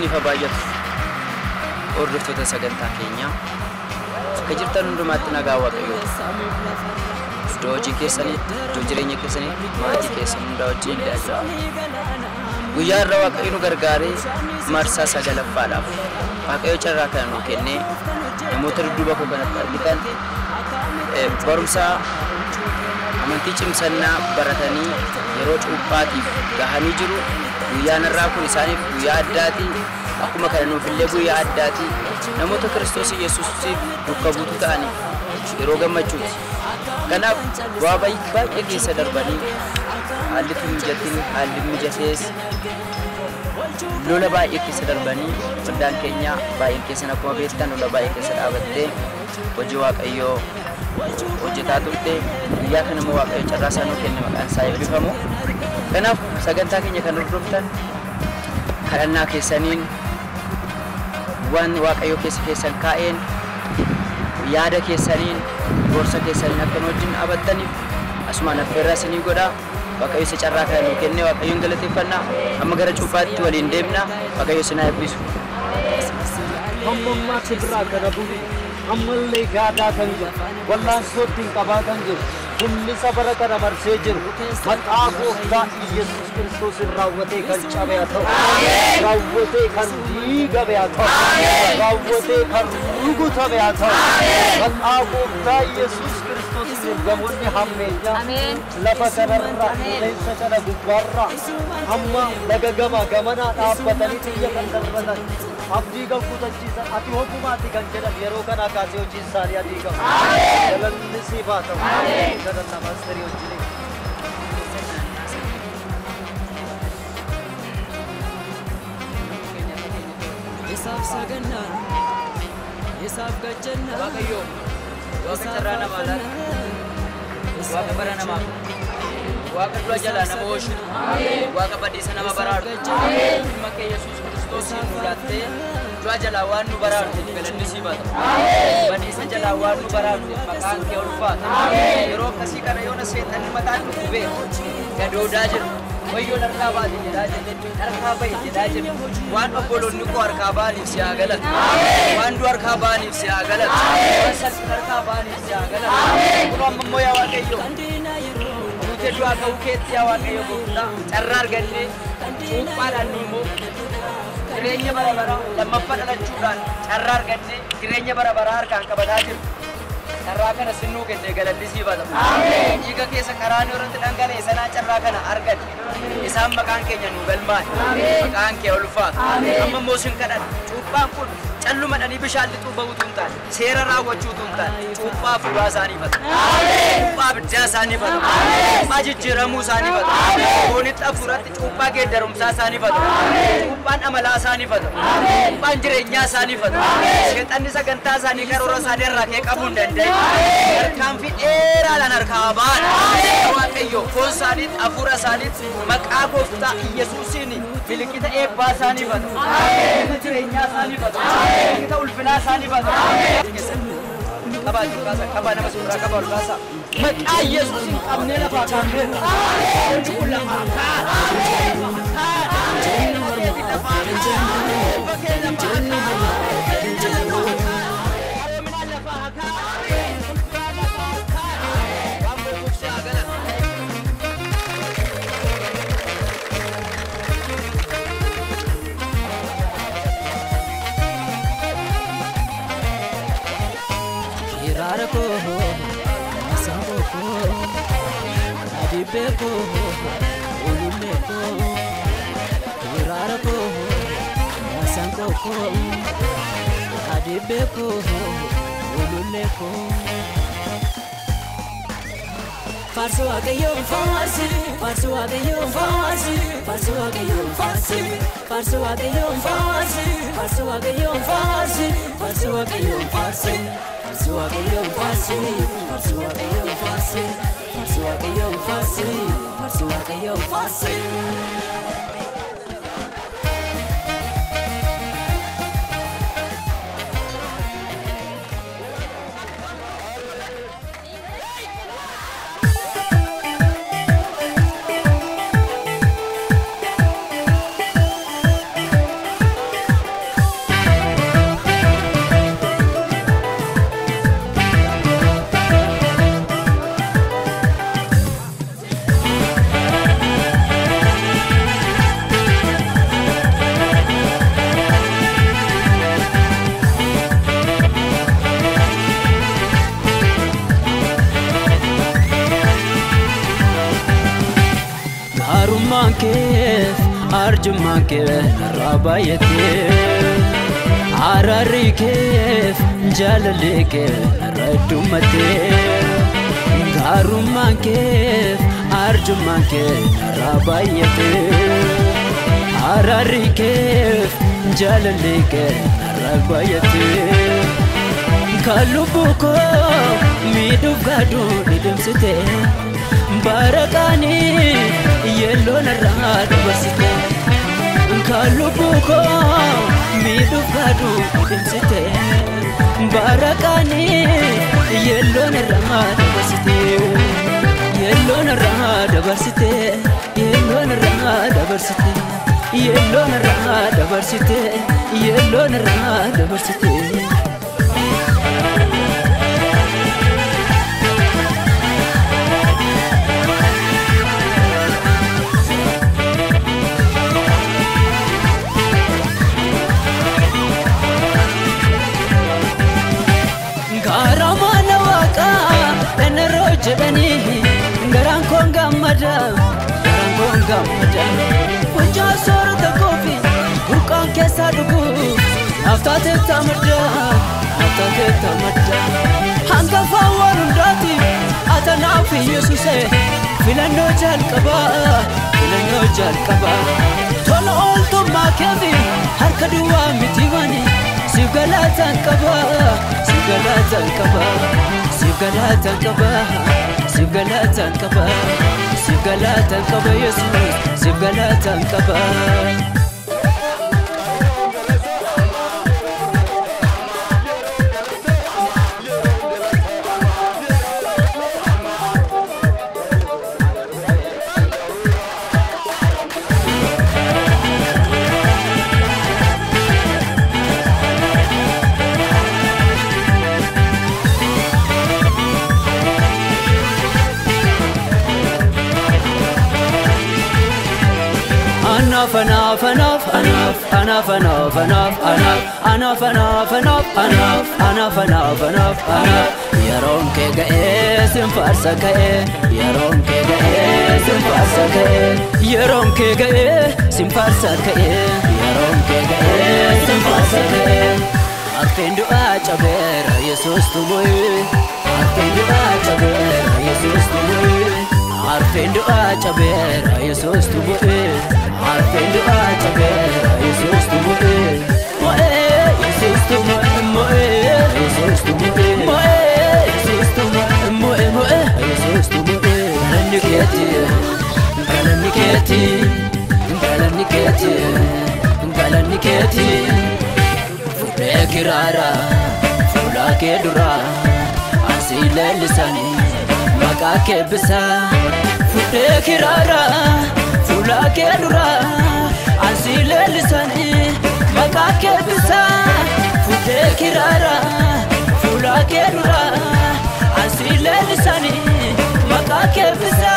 isiniif baay'atu hordoftoota sagantaa keenya akka jirtan hundumaatti nagaa waaqayyoo iddoo hojii keessanii iddoo jireenya keessanii maatii keessan hunda wajjin daa'ima guyyaa irra waaqayyo nu gargaaree marsaa sagalaffaadhaaf waaqayyo carraa kana nu kennee namoota dudduuba koo kanatti argitan barumsa amantii cimsannaa baratanii yeroo cuuphaatiif gahanii jiru. Guyyaan irraa kun isaaniif guyyaa addaati. Akkuma kana nuuf illee guyyaa addaati. Namoota Kiristoos Yesuusiif bakka buutu ta'anii yeroo gammachuuti. Kanaaf waa baay'ee keessa darbanii haalli mijatiin haalli mijatees lola baay'ee keessa darbanii waldaan keenya baay'ee keessa akkuma beektan lola baay'ee keessa dhaabattee hojii waaqayyoo hojjetaa turte. Guyyaa kana immoo waaqayyo carraa isaa nuu kenne maqaan isaa eebbifamu. Kanaaf sagantaa keenya kan hordoftan kadhannaa keessaniin waan waaqayyo keessan kaa'een yaada keessaniin gorsa keessaniin akka wajjin dhaabattaniif asumaan affeerraa isinii godha. Waaqayyo isa carraa kana nuu kenne waaqayyoon galateeffannaa. Amma gara cuuphaatti waliin deemna. Waaqayyo isin haa eebbisu. Ammammaa kibraa kana buli ammallee gaadaa kan jiru wallaan soottiin qabaa kan jiru humni sabara kana marsee jiru maqaa gooftaa Yesuus Kiristoos raawwatee kan cabe haa ta'u raawwatee kan diigame haa ta'u raawwatee kan rukutame haa ta'u maqaa gooftaa Yesuus Kiristoos gamoonni hammeenyaa lafa kanarraa qilleensa kana gubbaarraa amma laga gamanaa dhaabbatanii xiyya kan darbatan abdii kan kutachiisan ati hokumaatti kan jedhan yeroo kana kaasee hojiin isaanii adii qabu. Galanni siif haa ta'u. Galanna maasterii wajjin. Isaaf sagannaa isaaf gajjannaa waaqayyoo waaqa carraa namaa laata waaqa bara namaa waaqa dura jalaa nama oolchitu waaqa badiisa nama baraaru ilma kee Yesuus Kiristoosiin mul'attee dura jalaa waan nu baraarte galanni siif haa ta'u. Badiisa jalaa waan nu baraarte maqaan kee ulfaata. Yeroo akkasii kana yoona seexanni mataan nu gubee gadoodaa jiru. Wayyoo harkaa baate jedhaa jiru. Harkaa bahe jedhaa jiru. Waan obboloonni koo harkaa ba'aniif si haa galatu. Waan du harkaa ba'aniif si haa galatu. Waan salphi harkaa ba'aniif si haa galatu. Kun amma immoo yaa Waaqayyo. Buutee du'aa ka'uu keetti yaa Waaqayyo gooftaa. Carraa argannee cuuphaadhaan nu immoo jireenya bara baraa lammaffaa dhalachuudhaan carraa argannee jireenya bara baraa harkaan qabataa jiru. Carraa kana sinnuu kennee galanni siif haa ta'u. Dhiiga keessa karaa nu irratti dhangala'e sanaa carraa kana arganne isaan maqaan keenya nu galmaa'e maqaan kee ulfaata. Amma immoo sin kadhadha cuuphaan kun calluma dhanii bishaan lixuu bahuutu hin taane seera raawwachuutu hin taane cuuphaa fuudhaa isaanii fata cuuphaa abiddaa isaanii fata cuuphaa jijjiiramuu isaanii fata foonitti hafuuratti cuuphaa geeddarumsaa isaanii fata cuuphaan amalaa isaanii fata cuuphaan jireenyaa isaanii fata seexanni sagantaa isaanii karoora isaanii irraa kee qabuu hin danda'e harkaanfii dheeraadhaan harkaa ba'an Waaqayyo foon isaaniitti hafuura isaaniitti maqaa gooftaa Yesuusiin miliqita eebbaa isaanii fata jireenyaa isaanii fata kita ulfina sani ba kaba nama sura kaba ulfasa maka Yesus in kamne la ba kamne kula maka Rarako, Masako, Adibeko, Ulumeko, Rarako, Masako, Adibeko, Ulumeko. Farsu agayo farsi, farsu agayo farsi, farsu agayo farsi, farsu agayo farsi, farsu agayo farsi, farsu agayo farsi. Farsua que yo faço, farsua que eu faço, farsua que eu faço, farsua que eu faço. arjummaan kee narraa baay'atee araarri keef jaalalli kee narra heddumatee gaarummaan keef arjummaan kee narraa baay'atee araarri keef jaalalli kee narra baay'atee kan lubbuu koo miidhuuf gaaduu didimsitee baraqaanii yelloo narraa dabarsitee kan lubbuu koo miidhuuf gaaduu didimsitee baraqaanii yelloo narraa dabarsitee yelloo narraa dabarsitee yelloo narraa dabarsitee yelloo narraa dabarsitee yelloo narraa dabarsitee jedhani garaan koon gammada funjaa soorata koofi burqaan keessaa dhugu naftaatee tamadda hangafaa waan hundaati atanaaf Yesuuse filannoo jalqaba tola ooltummaa keefi harka duwwaa miti wani siif galaataan qaba Sigalatan kaba Yesus Sigalatan kaba enough Yeroon kee ga'ee simfaarsa ka'ee Yeroon kee ga'ee simfaarsa ka'ee Yeroon kee ga'ee simfaarsa ka'ee Yeroon kee ga'ee simfaarsa ka'ee Arfeen du'aa cabeera Yesuus tumu'ee Arfeen du'aa cabeera Yesuus tumu'ee Arfeen du'aa cabeera Yesuus tumu'ee Arfeen du'aa cabeera Yesuus tumu'ee Mo'ee Yesuus tumu'ee mo'ee Yesuus tumu'ee mo'ee Yesuus tumu'ee mo'ee Yesuus tumu'ee galanni keeti fuudhee kiraara fuula kee dura ansi leellisanii maqaa kee bisa fuudhee kiraara fuula kee dura ansi leellisanii maqaa kee bisa fuudhee kiraara fuula kee dura ansi leellisanii maqaa kee bisa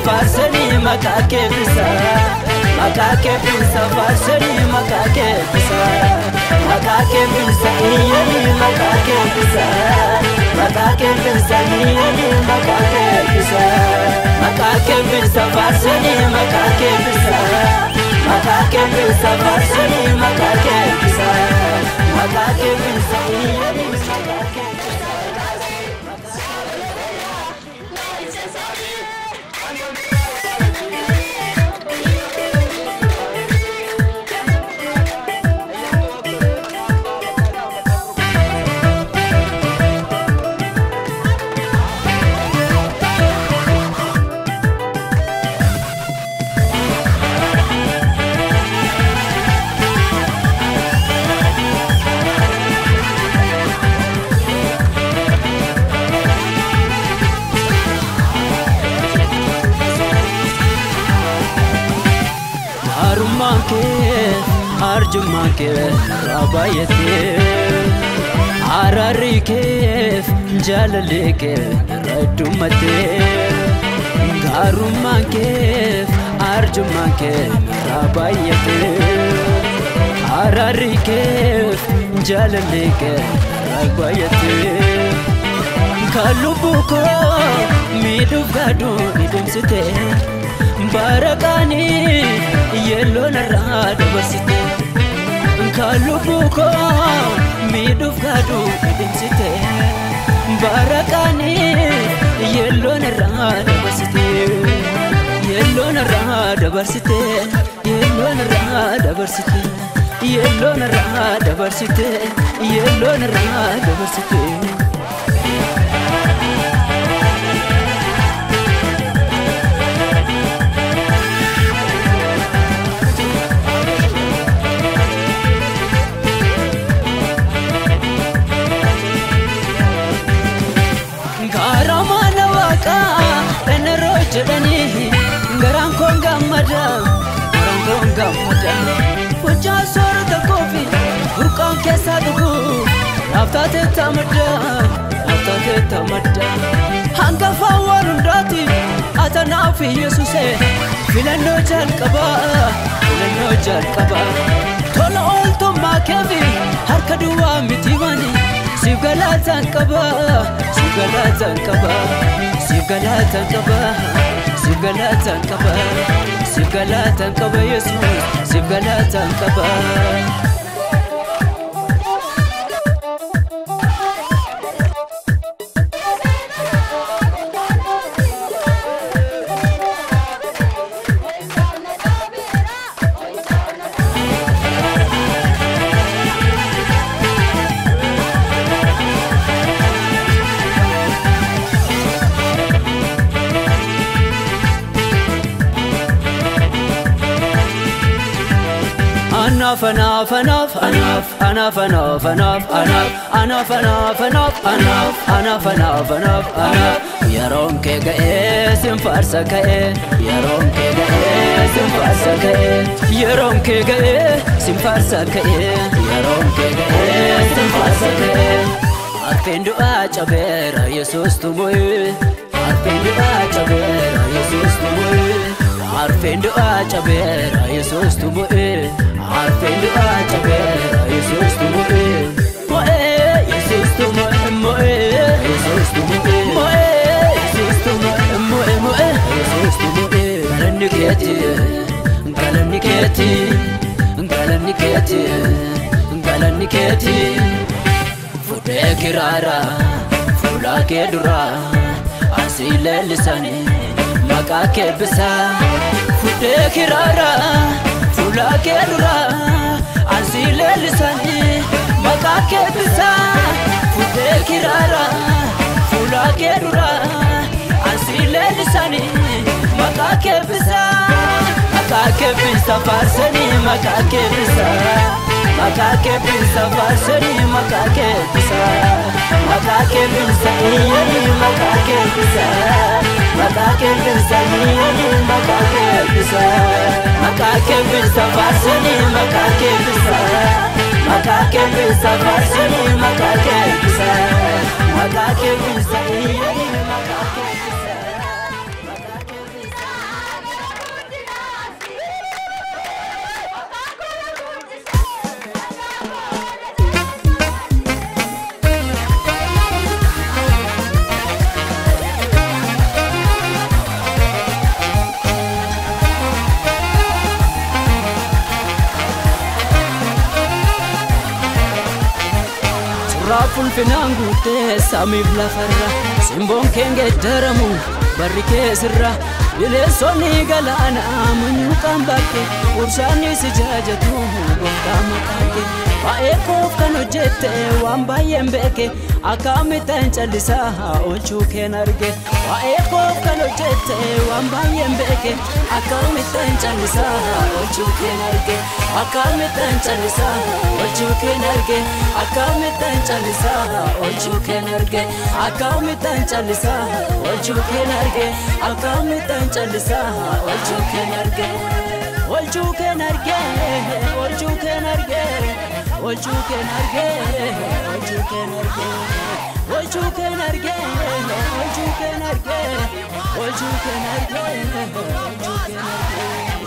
faarsanii maqaa kee bisa faarsanii maqaa kee bisa iyyanii maqaa kee bisa iyyanii maqaa kee bisa faarsanii maqaa kee bisa faarsanii maqaa kee bisa iyyanii maqaa kee arjummaan kee narraa baay'atee araarri keef jaalalli kee narra heddumatee gaarummaan keef arjummaan kee narraa baay'atee araarri keef jaalalli kee narraa baay'atee kan lubbuu koo miidhuuf gaaduu didimsitee barakani yellow narad basite kalubuko miduf gadu insite barakani yellow narad basite yellow narad basite yellow narad basite yellow narad basite yellow narad basite Jadani garan kongamada puja sorda kofi burqan kesa dugu aftate tamada hanga fawarundati atana fi yesuse filano jalqaba tola olto makevi harkaduwa mitimani sigalatan qaba sigalatan qaba yesus sigalatan qaba enough yaron ke gae simfarsa kae yaron ke gae simfarsa kae yaron ke gae simfarsa kae yaron ke gae simfarsa kae arpendu achabera yesus tumoy arpendu achabera yesus tumoy arpendu achabera yesus tumoy arpendu achabera yesus tumoy moe yesus tumoy moe yesus tumoy moe yesus tumoy moe yesus tumoy galaniketi fude kirara fula kedura asile lisani maka kebisa fude kirara fula kedura asile lisani maka kebisa fude kirara fula kedura asile lisani maka kebisa farsani maka kebisa farsani maka kebisa yeni maka kebisa yeni maka kebisa farsani maka kebisa farsani maka kebisa yeni maka kebisa Raful finangu te sami blafarra simbon kenge daramu barike sirra ile soni galana munyu kambake ursani sijajatu gonga makake paeko kano jette wamba yembeke akame tanchalisa ochu kenarge paeko kano jette wamba yembeke akame tanchalisa ochu kenarge akame tanchalisa ochu kenarge akame tanchalisa ochu kenarge akame tanchalisa ochu kenarge akame tanchalisa ochu kenarge ochu kenarge ochu kenarge ochu kenarge ochu kenarge ochu kenarge ochu kenarge ochu kenarge ochu kenarge